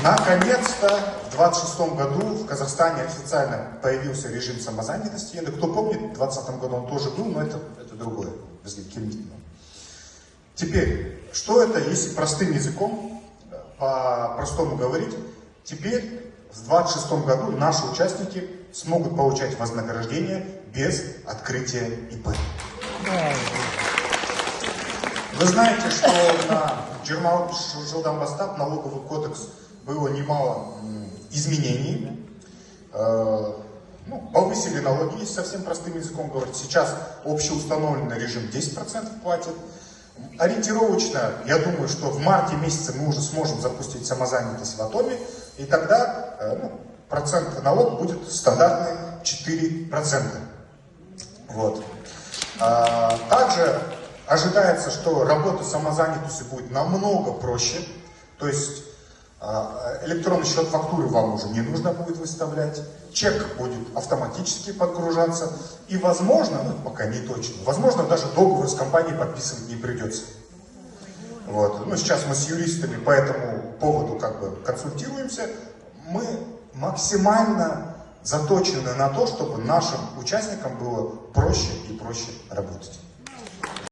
Наконец-то в 26 году в Казахстане официально появился режим самозанятости. Кто помнит, в 2020 году он тоже был, но это другое. Теперь, что это, если простым языком, по-простому говорить, теперь в 26 году наши участники смогут получать вознаграждение без открытия ИП. Вы знаете, что на Жылдан-Бастап налоговый кодекс было немало изменений. Повысили налоги, если совсем простым языком говорить. Сейчас общеустановленный режим 10% платит. Ориентировочно, я думаю, что в марте месяце мы уже сможем запустить самозанятость в Атоме, и тогда процентный налог будет стандартный 4%. Вот. Также ожидается, что работа с самозанятостью будет намного проще, то есть электронный счет фактуры вам уже не нужно будет выставлять, чек будет автоматически подгружаться, и возможно, пока не точно, возможно, даже договор с компанией подписывать не придется. Вот. Сейчас мы с юристами по этому поводу консультируемся. Мы максимально заточены на то, чтобы нашим участникам было проще и проще работать.